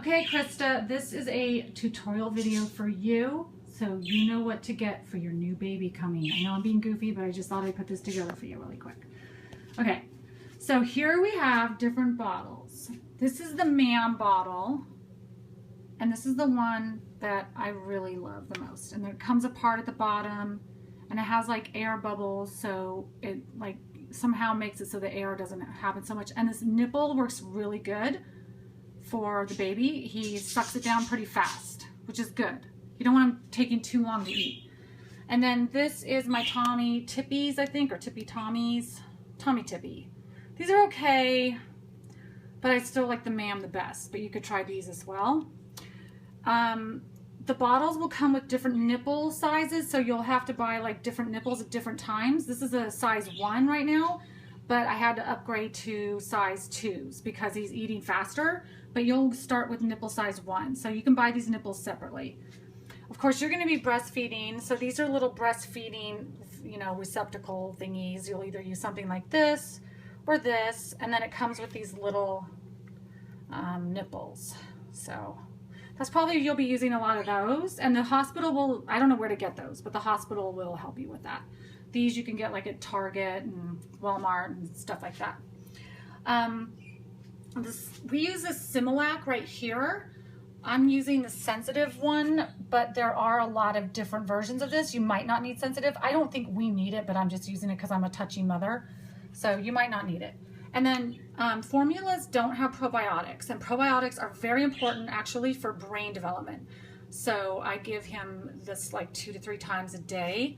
Okay, Krista, this is a tutorial video for you, so you know what to get for your new baby coming. I know I'm being goofy, but I just thought I'd put this together for you really quick. Okay, so here we have different bottles. This is the MAM bottle, and this is the one that I really love the most. And it comes apart at the bottom, and it has like air bubbles, so it like somehow makes it so the air doesn't happen so much. And this nipple works really good for the baby. He sucks it down pretty fast, which is good. You don't want him taking too long to eat. And then this is my Tommy Tippies, I think, or Tippy Tommies. Tommy Tippy. These are okay, but I still like the MAM the best, but you could try these as well. The bottles will come with different nipple sizes, so you'll have to buy like different nipples at different times. This is a size 1 right now, but I had to upgrade to size 2s because he's eating faster, but you'll start with nipple size 1. So you can buy these nipples separately. Of course, you're going to be breastfeeding, so these are little breastfeeding, you know, receptacle thingies. You'll either use something like this or this, and then it comes with these little nipples. So that's probably, you'll be using a lot of those, and the hospital will, I don't know where to get those, but the hospital will help you with that. These you can get like at Target and Walmart and stuff like that. We use a Similac right here. I'm using the sensitive one, but there are a lot of different versions of this. You might not need sensitive. I don't think we need it, but I'm just using it because I'm a touchy mother. So you might not need it. And then formulas don't have probiotics, and probiotics are very important actually for brain development. So I give him this like 2 to 3 times a day.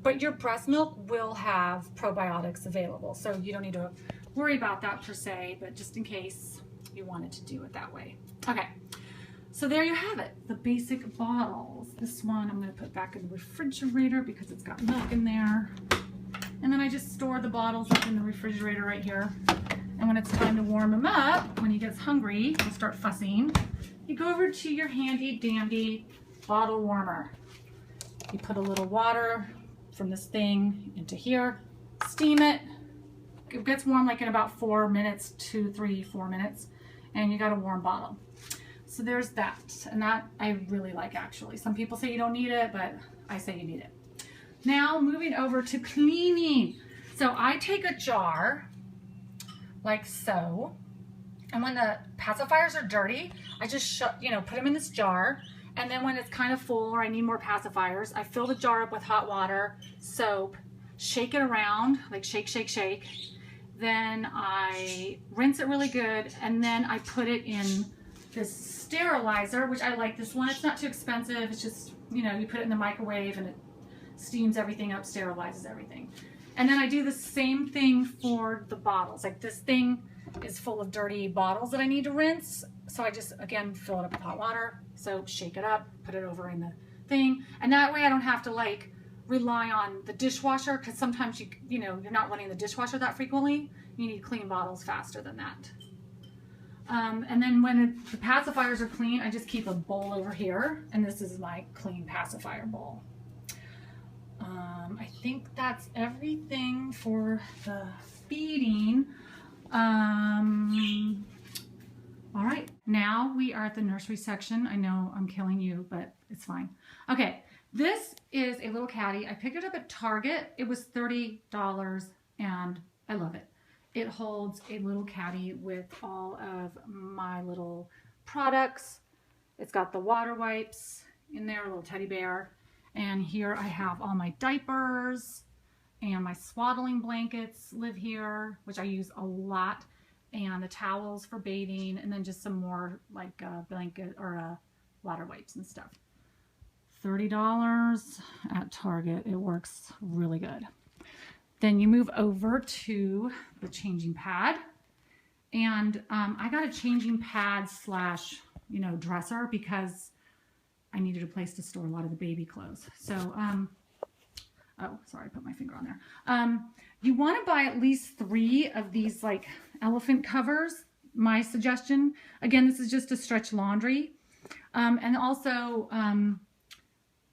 But your breast milk will have probiotics available, so you don't need to worry about that per se, but just in case you wanted to do it that way. Okay, so there you have it, the basic bottles. This one I'm going to put back in the refrigerator because it's got milk in there. And then I just store the bottles up in the refrigerator right here. And when it's time to warm him up, when he gets hungry, he'll start fussing. You go over to your handy dandy bottle warmer. You put a little water from this thing into here, steam it. It gets warm like in about 4 minutes, 2, 3, 4 minutes, and you got a warm bottle. So there's that, and that I really like actually. Some people say you don't need it, but I say you need it. Now moving over to cleaning. So I take a jar like so, and when the pacifiers are dirty, I just put them in this jar. And then when it's kind of full or I need more pacifiers, I fill the jar up with hot water, soap, shake it around, like shake, shake, shake. Then I rinse it really good, and then I put it in this sterilizer, which I like this one. It's not too expensive. It's just, you know, you put it in the microwave and it steams everything up, sterilizes everything. And then I do the same thing for the bottles. Like this thing is full of dirty bottles that I need to rinse. So I just, again, fill it up with hot water, soap, shake it up, put it over in the thing. And that way I don't have to like rely on the dishwasher, because sometimes you're not running the dishwasher that frequently. You need clean bottles faster than that. And then when the pacifiers are clean, I just keep a bowl over here, and this is my clean pacifier bowl. I think that's everything for the feeding. All right, now we are at the nursery section. I know I'm killing you, but it's fine. Okay, this is a little caddy. I picked it up at Target. It was $30, and I love it. It holds a little caddy with all of my little products. It's got the water wipes in there, a little teddy bear. And here I have all my diapers, and my swaddling blankets live here, which I use a lot, and the towels for bathing, and then just some more like blanket or water wipes and stuff. $30 at Target. It works really good. Then you move over to the changing pad, and I got a changing pad slash, dresser because I needed a place to store a lot of the baby clothes. So, oh, sorry, I put my finger on there. You want to buy at least 3 of these like elephant covers. My suggestion, again, this is just to stretch laundry. And also,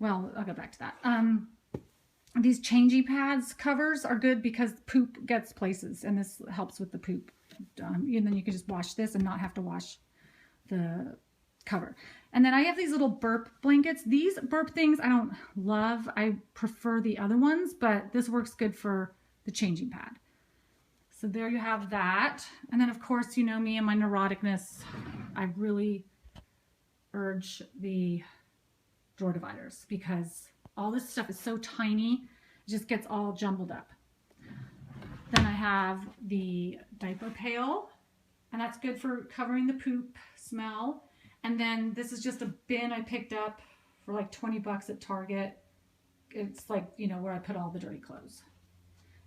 well, I'll go back to that. These changing pads covers are good because poop gets places, and this helps with the poop. And then you can just wash this and not have to wash the cover. And then I have these little burp blankets. These burp things I don't love. I prefer the other ones, but this works good for the changing pad. So there you have that. And then of course, you know me and my neuroticness. I really urge the drawer dividers because all this stuff is so tiny, it just gets all jumbled up. Then I have the diaper pail, and that's good for covering the poop smell. And then this is just a bin I picked up for like 20 bucks at Target. It's like, you know, where I put all the dirty clothes.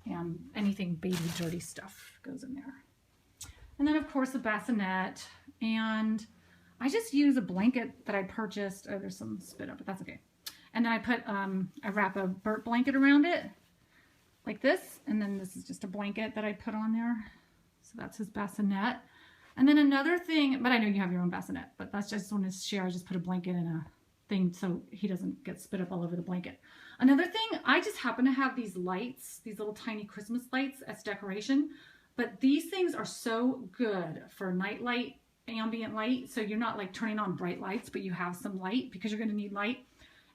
And anything baby dirty stuff goes in there. And then of course a bassinet, and I just use a blanket that I purchased. Oh, there's some spit up, but that's okay. And then I put, I wrap a burp blanket around it like this. And then this is just a blanket that I put on there. So that's his bassinet. And then another thing, but I know you have your own bassinet, but that's just want to share. I just put a blanket in a thing so he doesn't get spit up all over the blanket. Another thing, I just happen to have these lights, these little tiny Christmas lights as decoration, but these things are so good for night light, ambient light. So you're not like turning on bright lights, but you have some light because you're going to need light.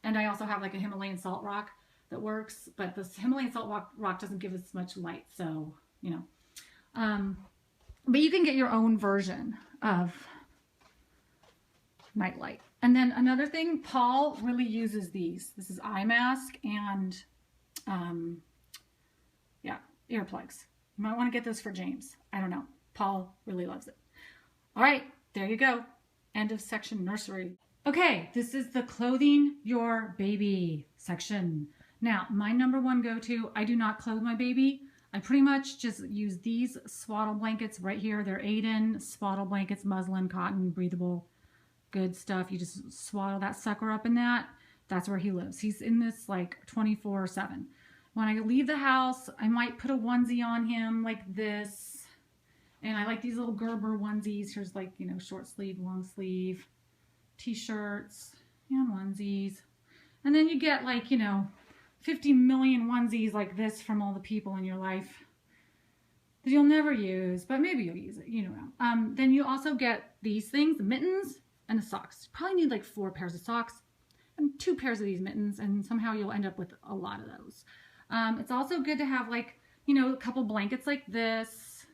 And I also have like a Himalayan salt rock that works, but this Himalayan salt rock doesn't give as much light. So, you know, but you can get your own version of night light. And then another thing, Paul really uses these. This is eye mask and yeah, earplugs. You might want to get this for James. I don't know. Paul really loves it. All right, there you go. End of section nursery. Okay, this is the clothing your baby section. Now, my number one go-to, I do not clothe my baby. I pretty much just use these swaddle blankets right here. They're Aiden swaddle blankets, muslin, cotton, breathable, good stuff. You just swaddle that sucker up in that. That's where he lives. He's in this like 24/7. When I leave the house, I might put a onesie on him like this. And I like these little Gerber onesies. Here's like, you know, short sleeve, long sleeve, t-shirts and onesies. And then you get like, you know, 50 million onesies like this from all the people in your life that you'll never use, but maybe you'll use it, you know. Then you also get these things, the mittens and the socks. You probably need like 4 pairs of socks and 2 pairs of these mittens, and somehow you'll end up with a lot of those. It's also good to have like, you know, a couple blankets like this.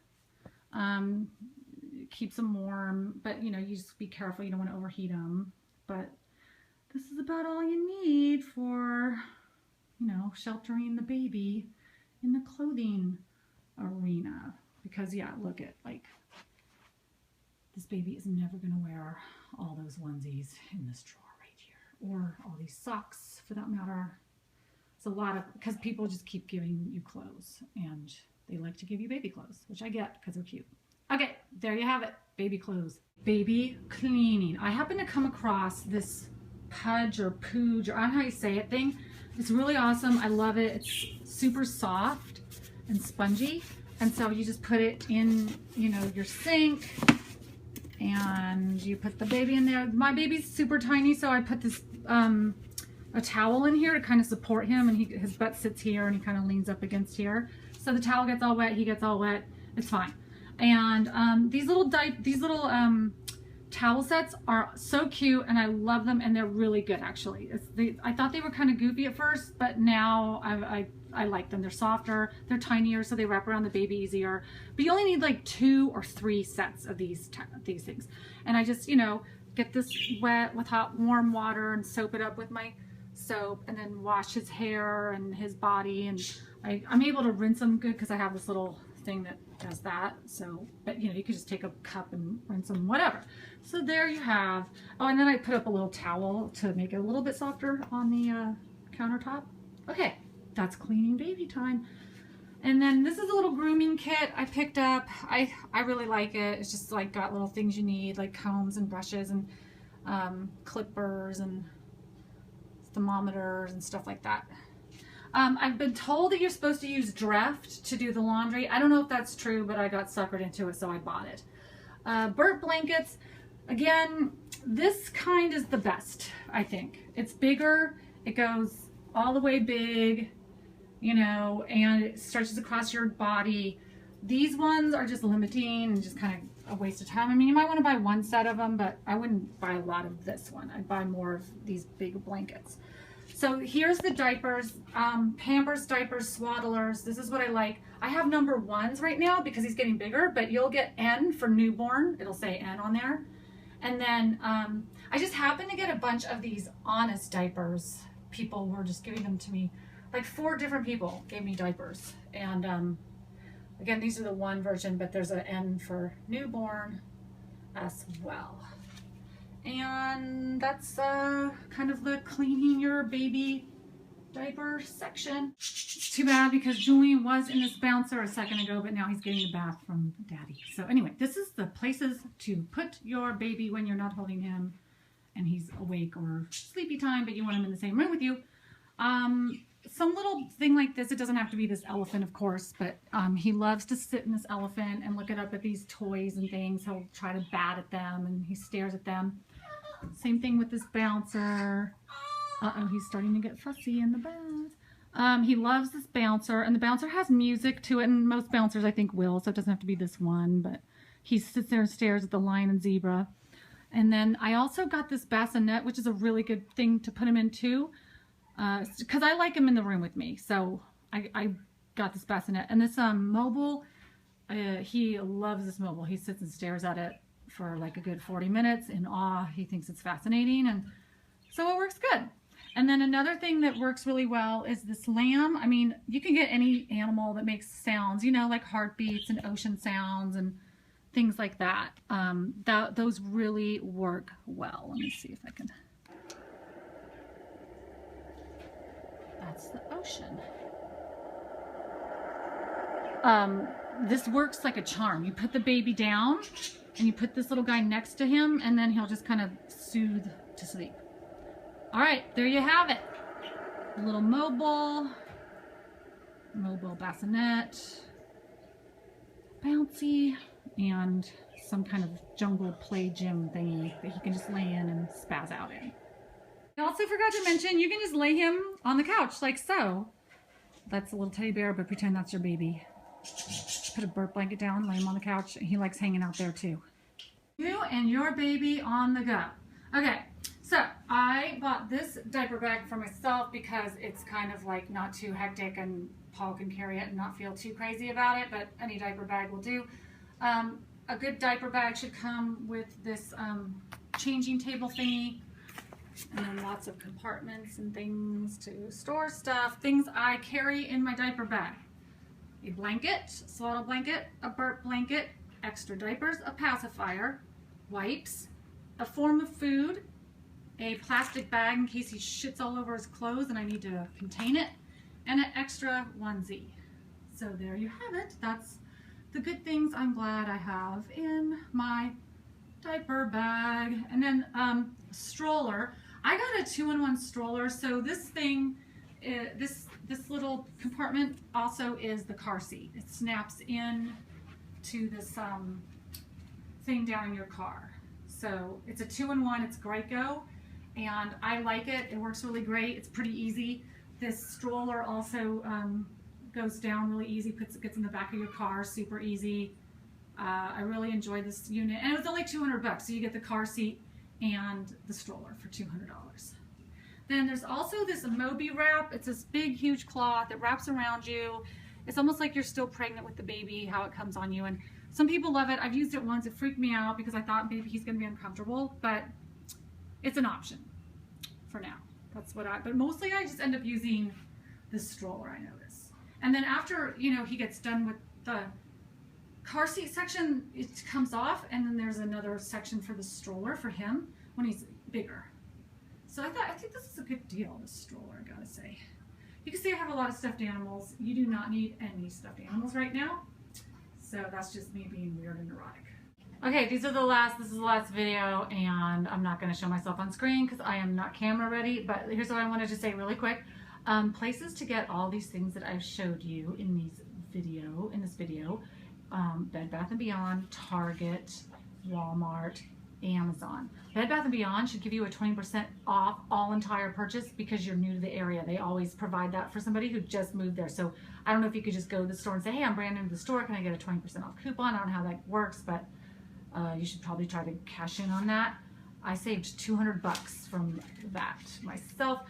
Keeps them warm, but you know, you just be careful. You don't want to overheat them, but this is about all you need for, you know, sheltering the baby in the clothing arena. Because yeah, look at like, this baby is never going to wear all those onesies in this drawer right here, or all these socks for that matter. It's a lot of, because people just keep giving you clothes, and they like to give you baby clothes, which I get because they're cute. Okay, there you have it, baby clothes. Baby cleaning. I happen to come across this Pudge or Pooge, or I don't know how you say it thing. It's really awesome. I love it. It's super soft and spongy. And so you just put it in, you know, your sink, and you put the baby in there. My baby's super tiny, so I put this a towel in here to kind of support him, and his butt sits here and he kind of leans up against here. So the towel gets all wet, he gets all wet. It's fine. And these little towel sets are so cute, and I love them, and they're really good actually. I thought they were kind of goofy at first, but now I like them. They're softer, they're tinier, so they wrap around the baby easier. But you only need like 2 or 3 sets of these things. And I just, you know, get this wet with hot warm water and soap it up with my soap, and then wash his hair and his body. And I'm able to rinse them good because I have this little thing that does that. So, but you know, you could just take a cup and rinse them, whatever. So there you have. Oh, and then I put up a little towel to make it a little bit softer on the countertop. Okay, that's cleaning baby time. And then this is a little grooming kit I picked up. I really like it. It's just like got little things you need, like combs and brushes and clippers and thermometers and stuff like that. I've been told that you're supposed to use Dreft to do the laundry. I don't know if that's true, but I got suckered into it, so I bought it. Burp blankets. Again, this kind is the best, I think. It's bigger. It goes all the way big, you know, and it stretches across your body. These ones are just limiting and just kind of a waste of time. I mean, you might want to buy one set of them, but I wouldn't buy a lot of this one. I'd buy more of these big blankets. So here's the diapers, Pampers diapers, swaddlers. This is what I like. I have number 1s right now because he's getting bigger, but you'll get N for newborn. It'll say N on there. And then I just happened to get a bunch of these Honest diapers. People were just giving them to me. Like 4 different people gave me diapers. And again, these are the 1 version, but there's an N for newborn as well. And that's kind of the cleaning your baby diaper section. It's too bad because Julian was in this bouncer a second ago, but now he's getting a bath from daddy. So anyway, this is the places to put your baby when you're not holding him and he's awake or sleepy time, but you want him in the same room with you. Some little thing like this, it doesn't have to be this elephant, of course, but he loves to sit in this elephant and look it up at these toys and things. He'll try to bat at them and he stares at them. Same thing with this bouncer. Uh-oh, he's starting to get fussy in the bath. He loves this bouncer, and the bouncer has music to it, and most bouncers I think will, so it doesn't have to be this one, but he sits there and stares at the lion and zebra. And then I also got this bassinet, which is a really good thing to put him in too, because I like him in the room with me, so I got this bassinet. And this mobile, he loves this mobile. He sits and stares at it for like a good 40 minutes in awe. He thinks it's fascinating, and so it works good. And then another thing that works really well is this lamb. I mean, you can get any animal that makes sounds, you know, like heartbeats and ocean sounds and things like that. Those really work well. Let me see if I can. That's the ocean. This works like a charm. You put the baby down and you put this little guy next to him, and then he'll just kind of soothe to sleep. All right, there you have it. A little mobile bassinet, bouncy, and some kind of jungle play gym thingy that he can just lay in and spaz out in. I also forgot to mention, you can just lay him on the couch like so. That's a little teddy bear, but pretend that's your baby. Put a burp blanket down, lay him on the couch, and he likes hanging out there too. You and your baby on the go. Okay, so I bought this diaper bag for myself because it's kind of like not too hectic and Paul can carry it and not feel too crazy about it, but any diaper bag will do. A good diaper bag should come with this changing table thingy, and then lots of compartments and things to store stuff. Things I carry in my diaper bag. A blanket, swaddle blanket, a burp blanket, extra diapers, a pacifier, wipes, a form of food, a plastic bag in case he shits all over his clothes and I need to contain it, and an extra onesie. So there you have it. That's the good things I'm glad I have in my diaper bag. And then stroller. I got a 2-in-1 stroller, so this thing, this little compartment also is the car seat. It snaps in to this thing down in your car. So it's a 2-in-1, it's Graco, and I like it. It works really great. It's pretty easy. This stroller also goes down really easy, gets in the back of your car, super easy. I really enjoy this unit, and it was only $200, so you get the car seat and the stroller for $200. Then there's also this Moby wrap. It's this big, huge cloth that wraps around you. It's almost like you're still pregnant with the baby, how it comes on you. And some people love it. I've used it once. It freaked me out because I thought maybe he's going to be uncomfortable, but it's an option for now. That's what but mostly I just end up using this stroller, I notice. And then after, you know, he gets done with the car seat section, it comes off, and then there's another section for the stroller for him when he's bigger. So I think this is a good deal, this stroller, I gotta say. You can see I have a lot of stuffed animals. You do not need any stuffed animals right now. So that's just me being weird and neurotic. Okay, this is the last video, and I'm not gonna show myself on screen because I am not camera ready, but here's what I wanted to say really quick. Places to get all these things that I've showed you in this video. Bed Bath & Beyond, Target, Walmart, Amazon. Bed Bath & Beyond should give you a 20% off all entire purchase because you're new to the area. They always provide that for somebody who just moved there. So I don't know if you could just go to the store and say, hey, I'm brand new to the store. Can I get a 20% off coupon? I don't know how that works, but You should probably try to cash in on that. I saved $200 from that myself.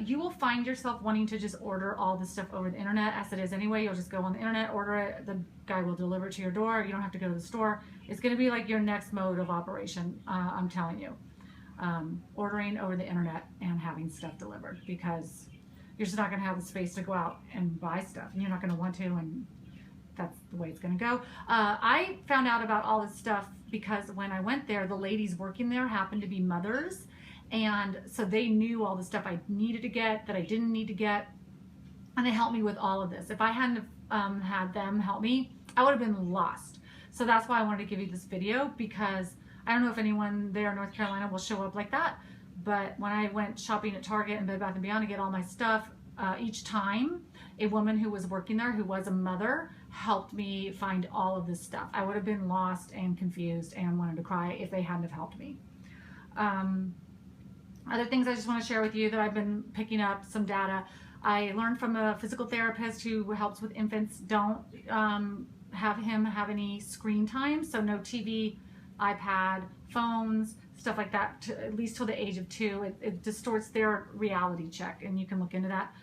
You will find yourself wanting to just order all this stuff over the internet, as it is anyway. You'll just go on the internet, order it, the guy will deliver it to your door. You don't have to go to the store. It's going to be like your next mode of operation, I'm telling you. Ordering over the internet and having stuff delivered, because you're just not going to have the space to go out and buy stuff, and you're not going to want to, and that's the way it's going to go. I found out about all this stuff because when I went there, the ladies working there happened to be mothers, and so they knew all the stuff I needed to get, that I didn't need to get, and they helped me with all of this. If I hadn't had them help me, I would have been lost. So that's why I wanted to give you this video, because I don't know if anyone there in North Carolina will show up like that, but when I went shopping at Target and Bed Bath & Beyond to get all my stuff, each time a woman who was working there, who was a mother, helped me find all of this stuff. I would have been lost and confused and wanted to cry if they hadn't have helped me. Other things I just want to share with you that I've been picking up some data. I learned from a physical therapist who helps with infants. Don't have him have any screen time, so no TV, iPad, phones, stuff like that, at least till the age of 2. It distorts their reality check, and you can look into that.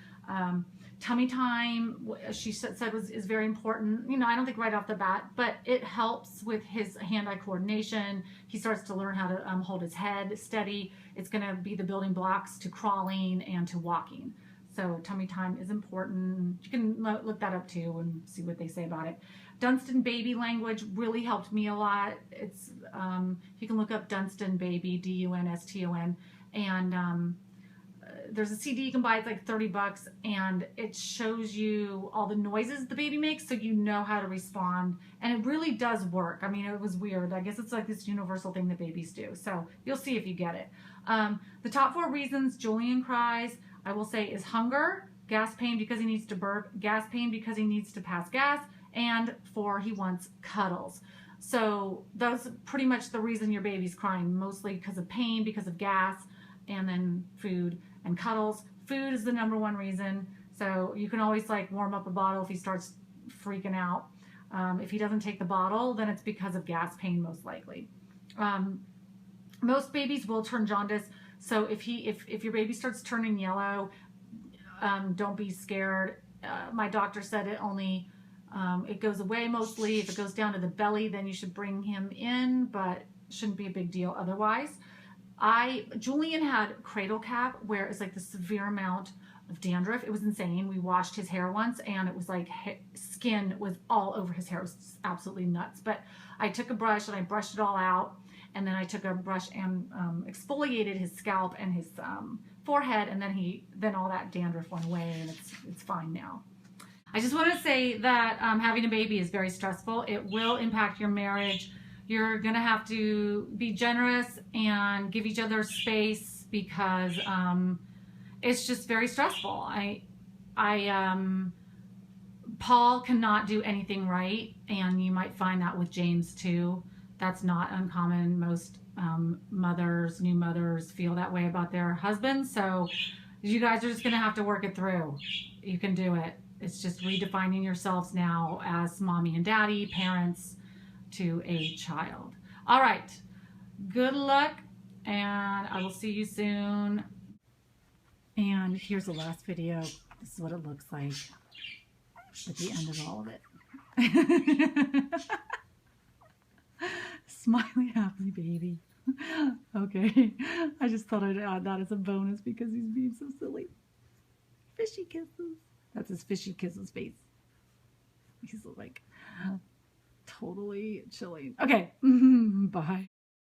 Tummy time, she said is very important. You know, I don't think right off the bat, but it helps with his hand-eye coordination. He starts to learn how to hold his head steady. It's going to be the building blocks to crawling and to walking. So tummy time is important. You can look that up too and see what they say about it. Dunstan baby language really helped me a lot. It's you can look up Dunstan baby, D-U-N-S-T-O-N, and there's a CD you can buy. It's like $30, and it shows you all the noises the baby makes, so you know how to respond. And it really does work. I mean, it was weird. I guess it's like this universal thing that babies do. So you'll see if you get it. The top 4 reasons Julian cries, I will say, is hunger, gas pain because he needs to burp, gas pain because he needs to pass gas, and 4, he wants cuddles. So that's pretty much the reason your baby's crying, mostly because of pain, because of gas, and then food and cuddles. Food is the #1 reason. So you can always like warm up a bottle if he starts freaking out. If he doesn't take the bottle, then it's because of gas pain, most likely. Most babies will turn jaundice. So if your baby starts turning yellow, don't be scared. My doctor said it only, it goes away mostly. If it goes down to the belly, then you should bring him in, but shouldn't be a big deal otherwise. Julian had cradle cap, where it's like the severe amount of dandruff. It was insane. We washed his hair once, and it was like skin was all over his hair. It was absolutely nuts. But I took a brush and I brushed it all out, and then I took a brush and exfoliated his scalp and his forehead, and then all that dandruff went away, and it's fine now. I just want to say that having a baby is very stressful. It will impact your marriage. You're going to have to be generous and give each other space, because it's just very stressful. Paul cannot do anything right, and you might find that with James too. That's not uncommon. Most new mothers feel that way about their husbands. So you guys are just going to have to work it through. You can do it. It's just redefining yourselves now as mommy and daddy, parents to a child. All right. Good luck, and I will see you soon. And here's the last video. This is what it looks like at the end of all of it. Smiley, happy baby. Okay. I just thought I'd add that as a bonus because he's being so silly. Fishy kisses. That's his fishy kisses face. He's like totally chilling. Okay. Bye.